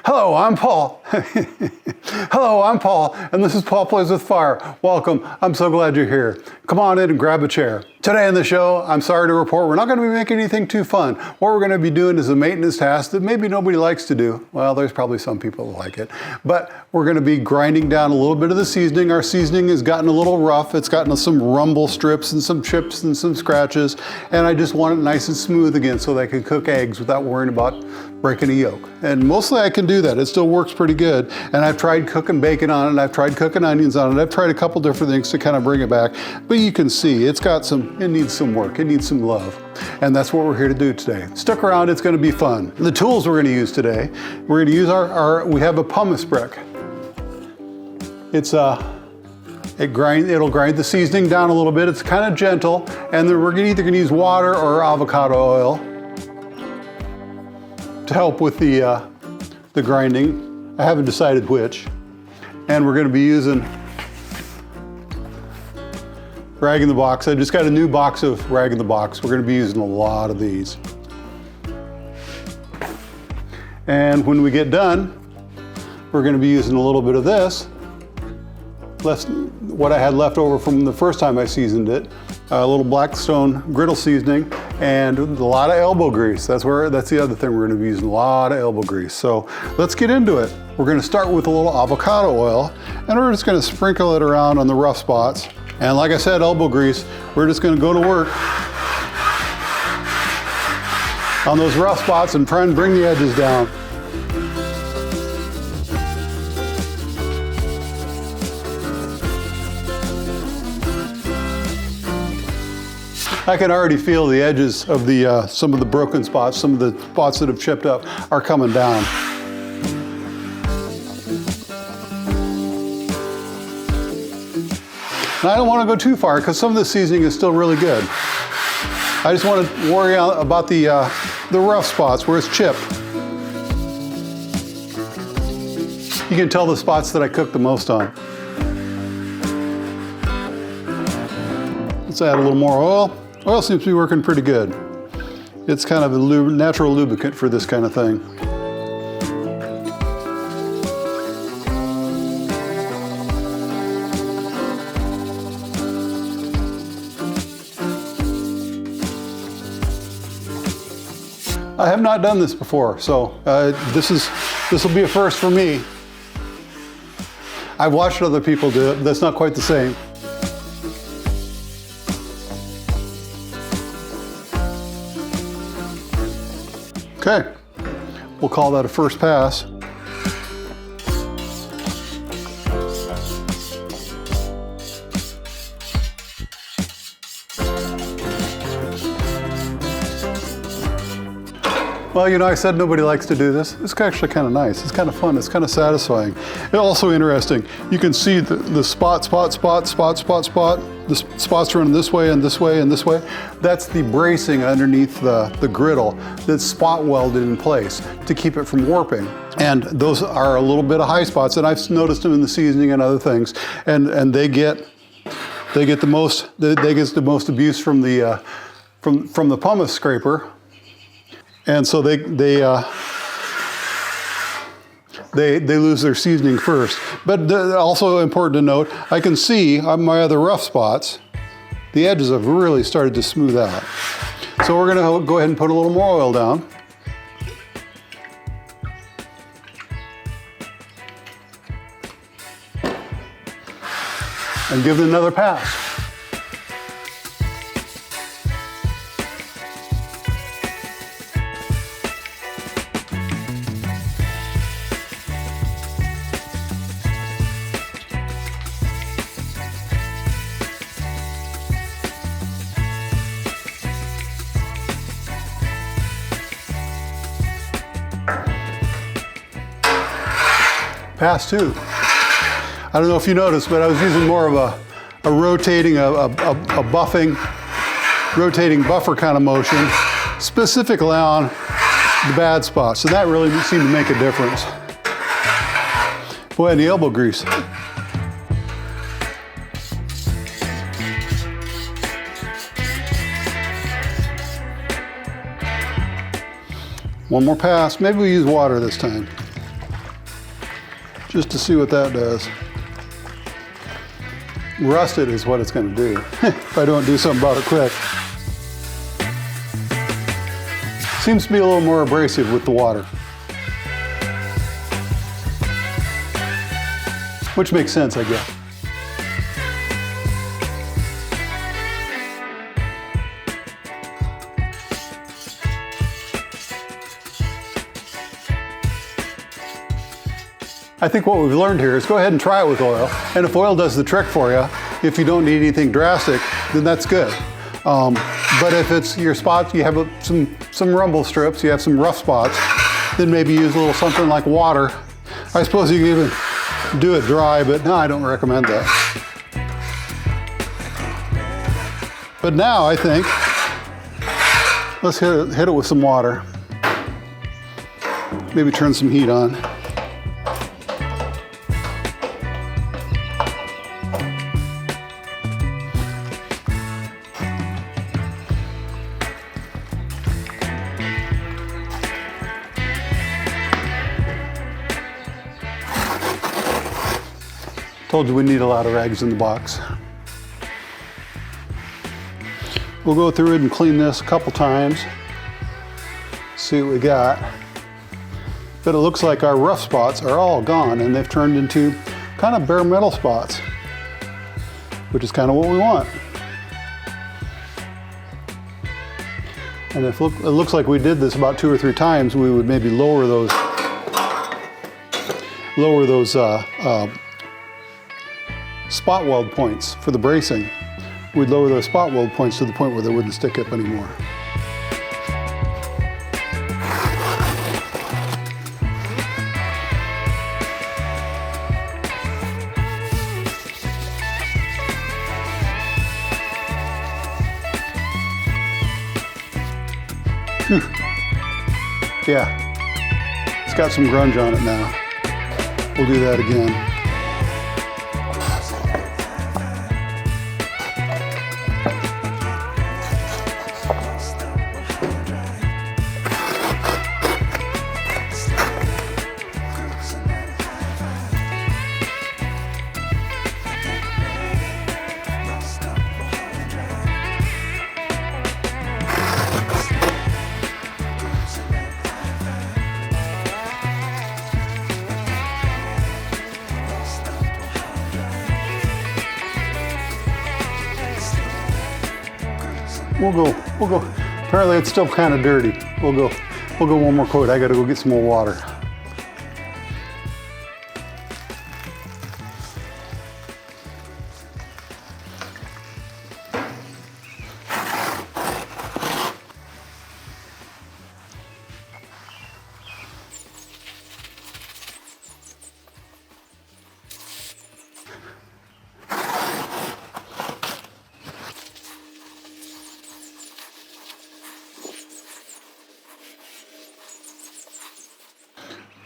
Hello, I'm Paul. Hello, I'm Paul, and this is Paul Plays with Fire. Welcome. I'm so glad you're here. Come on in and grab a chair. Today on the show, I'm sorry to report, we're not going to be making anything too fun. What we're going to be doing is a maintenance task that maybe nobody likes to do. Well, there's probably some people that like it. But we're going to be grinding down a little bit of the seasoning. Our seasoning has gotten a little rough. It's gotten some rumble strips and some chips and some scratches. And I just want it nice and smooth again so that I can cook eggs without worrying about breaking a yolk. And mostly I can do that. It still works pretty good. And I've tried cooking bacon on it. I've tried cooking onions on it. I've tried a couple different things to kind of bring it back. But you can see it needs some work. It needs some love. And that's what we're here to do today. Stick around, it's going to be fun. The tools we're going to use today, we're going to use we have a pumice brick. It'll grind the seasoning down a little bit. It's kind of gentle. And then we're either going to use water or avocado oil to help with the grinding. I haven't decided which. And we're going to be using rag in the box. I just got a new box of rag in the box. We're going to be using a lot of these. And when we get done, we're going to be using a little bit of this. What I had left over from the first time I seasoned it, a little Blackstone Griddle seasoning, and a lot of elbow grease. That's the other thing we're going to be using, a lot of elbow grease. So let's get into it. We're going to start with a little avocado oil, and we're just going to sprinkle it around on the rough spots. And like I said, elbow grease, we're just going to go to work on those rough spots and try and bring the edges down. I can already feel the edges of some of the broken spots, some of the spots that have chipped up are coming down. And I don't want to go too far because some of the seasoning is still really good. I just want to worry about the rough spots where it's chipped. You can tell the spots that I cooked the most on. Let's add a little more oil. Oil seems to be working pretty good. It's kind of a natural lubricant for this kind of thing. I have not done this before, so this will be a first for me. I've watched other people do it, but that's not quite the same. Okay, we'll call that a first pass. Well, you know, I said nobody likes to do this. It's actually kind of nice. It's kind of fun. It's kind of satisfying. It's also interesting. You can see the spot. The spots running this way and this way and this way. That's the bracing underneath the griddle that's spot welded in place to keep it from warping. And those are a little bit of high spots, and I've noticed them in the seasoning and other things. And they get the most abuse from the pumice scraper. And so they lose their seasoning first. But also important to note, I can see on my other rough spots, the edges have really started to smooth out. So we're gonna go ahead and put a little more oil down. And give it another pass. Pass two. I don't know if you noticed, but I was using more of a rotating, rotating buffer kind of motion, specifically on the bad spots. So that really seemed to make a difference. Boy, and the elbow grease. One more pass. Maybe we use water this time. just to see what that does. Rusted is what it's going to do if I don't do something about it quick. Seems to be a little more abrasive with the water. Which makes sense, I guess. I think what we've learned here is go ahead and try it with oil. And if oil does the trick for you, if you don't need anything drastic, then that's good. But if it's your spots, you have some rumble strips, you have some rough spots, then maybe use a little something like water. I suppose you can even do it dry, but no, I don't recommend that. But now I think, let's hit it with some water. Maybe turn some heat on. Told you we need a lot of rags in the box. We'll go through it and clean this a couple times, see what we got. But it looks like our rough spots are all gone and they've turned into kind of bare metal spots, which is kind of what we want. And if it looks like we did this about 2 or 3 times, we would maybe lower those spot weld points for the bracing. We'd lower those spot weld points to the point where they wouldn't stick up anymore. Yeah, it's got some grunge on it now. We'll do that again. We'll go. Apparently it's still kind of dirty. We'll go one more coat. I gotta go get some more water.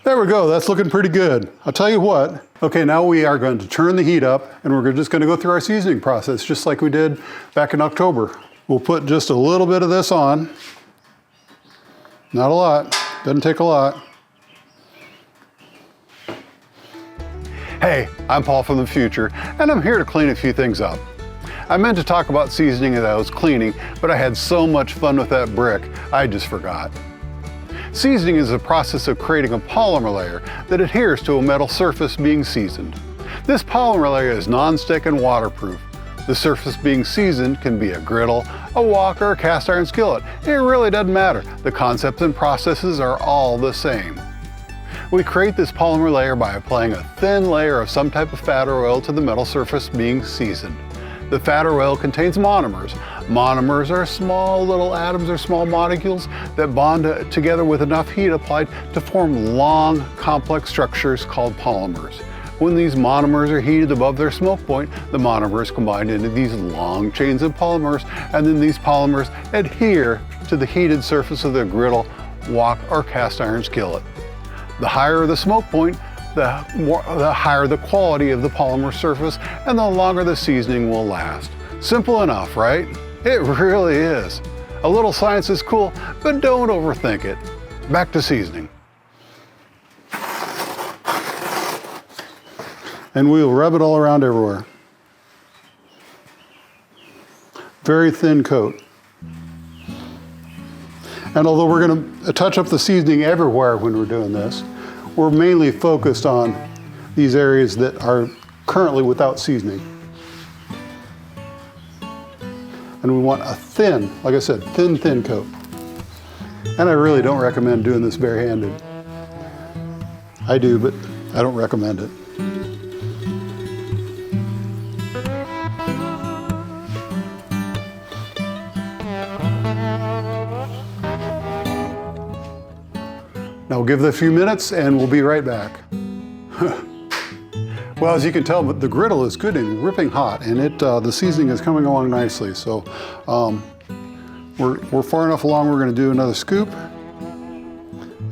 There we go, that's looking pretty good. I'll tell you what. Okay, now we are going to turn the heat up and we're just going to go through our seasoning process just like we did back in October. We'll put just a little bit of this on. Not a lot, doesn't take a lot. Hey, I'm Paul from the future and I'm here to clean a few things up. I meant to talk about seasoning as I was cleaning, but I had so much fun with that brick, I just forgot. Seasoning is a process of creating a polymer layer that adheres to a metal surface being seasoned. This polymer layer is non-stick and waterproof. The surface being seasoned can be a griddle, a wok, or a cast iron skillet. It really doesn't matter. The concepts and processes are all the same. We create this polymer layer by applying a thin layer of some type of fat or oil to the metal surface being seasoned. The fat or oil contains monomers. Monomers are small little atoms or small molecules that bond together with enough heat applied to form long, complex structures called polymers. When these monomers are heated above their smoke point, the monomers combine into these long chains of polymers, and then these polymers adhere to the heated surface of the griddle, wok, or cast iron skillet. The higher the smoke point, the higher the quality of the polymer surface and the longer the seasoning will last. Simple enough, right? It really is. A little science is cool, but don't overthink it. Back to seasoning. And we'll rub it all around everywhere. Very thin coat. And although we're going to touch up the seasoning everywhere when we're doing this, we're mainly focused on these areas that are currently without seasoning. And we want a thin, like I said, thin coat. And I really don't recommend doing this barehanded. I do, but I don't recommend it. Now we'll give it a few minutes and we'll be right back. Well, as you can tell, the griddle is good and ripping hot, and the seasoning is coming along nicely. So we're far enough along, we're going to do another scoop.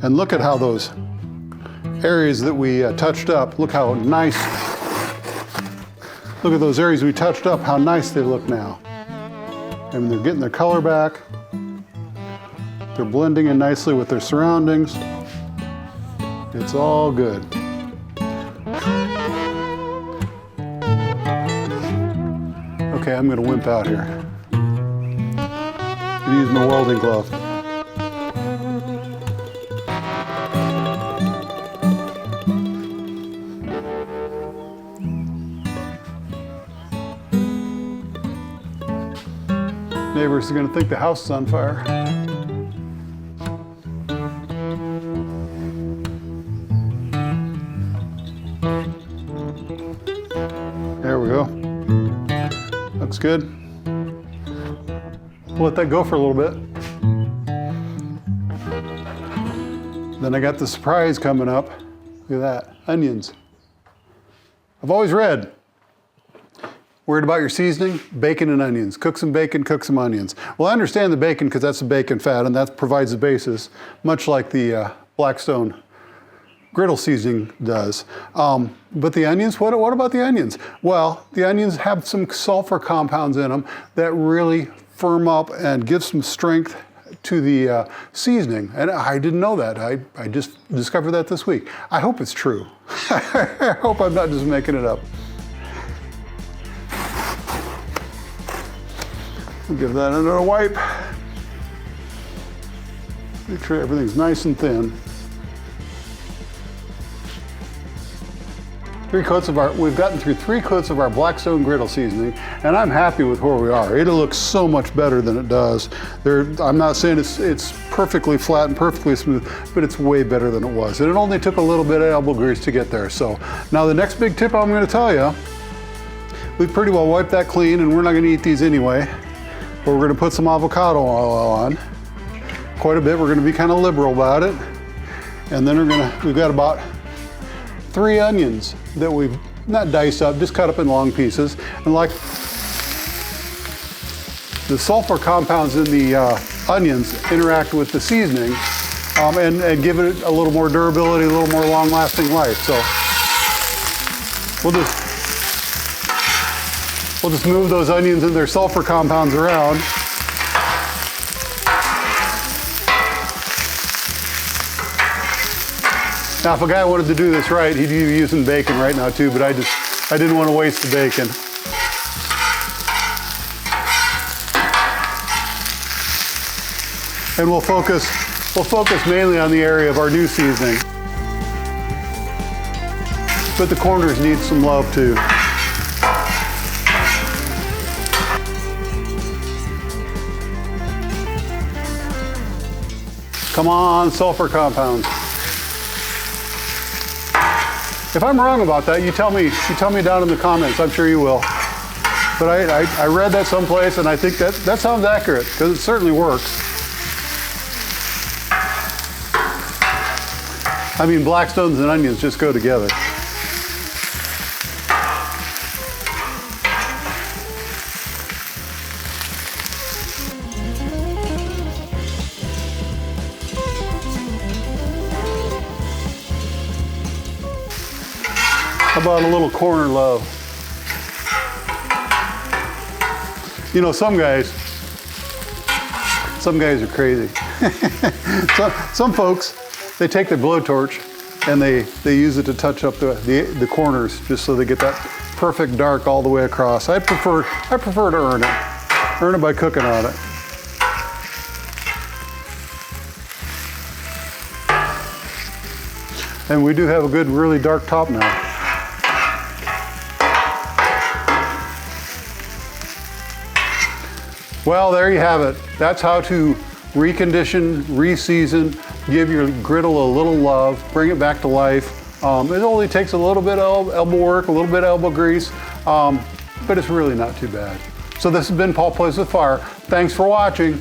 And look at how those areas that we touched up, look how nice, look at those areas we touched up, how nice they look now. And they're getting their color back. They're blending in nicely with their surroundings. It's all good. Okay, I'm going to wimp out here. I'm going to use my welding glove. Neighbors are going to think the house is on fire. There we go. Looks good. We'll let that go for a little bit. Then I got the surprise coming up. Look at that, onions. I've always read, worried about your seasoning? Bacon and onions. Cook some bacon, cook some onions. Well, I understand the bacon because that's the bacon fat and that provides the basis, much like the Blackstone Griddle seasoning does. But the onions, what about the onions? Well, the onions have some sulfur compounds in them that really firm up and give some strength to the seasoning. And I didn't know that. I just discovered that this week. I hope it's true. I hope I'm not just making it up. I'll give that another wipe. Make sure everything's nice and thin. We've gotten through 3 coats of our Blackstone Griddle seasoning, and I'm happy with where we are. It looks so much better than it does. I'm not saying it's perfectly flat and perfectly smooth, but it's way better than it was. And it only took a little bit of elbow grease to get there. So now the next big tip I'm going to tell you, we've pretty well wiped that clean, and we're not going to eat these anyway. But we're going to put some avocado oil on, quite a bit. We're going to be kind of liberal about it. And then we've got about 3 onions that we've not diced up, just cut up in long pieces. And like the sulfur compounds in the onions interact with the seasoning and give it a little more durability, a little more long-lasting life. So we'll just move those onions and their sulfur compounds around. Now, if a guy wanted to do this right, he'd be using bacon right now too, but I didn't want to waste the bacon. And we'll focus mainly on the area of our new seasoning. But the corners need some love too. Come on, sulfur compounds. If I'm wrong about that, you tell me down in the comments. I'm sure you will. But I read that someplace, and I think that sounds accurate, because it certainly works. I mean, Blackstones and onions just go together. How about a little corner love? You know, some guys are crazy. Some folks, they take their blowtorch and they use it to touch up the corners just so they get that perfect dark all the way across. I prefer to earn it by cooking on it. And we do have a good, really dark top now. Well, there you have it. That's how to recondition, reseason, give your griddle a little love, bring it back to life. It only takes a little bit of elbow work, a little bit of elbow grease, but it's really not too bad. So this has been Paul Plays with Fire. Thanks for watching.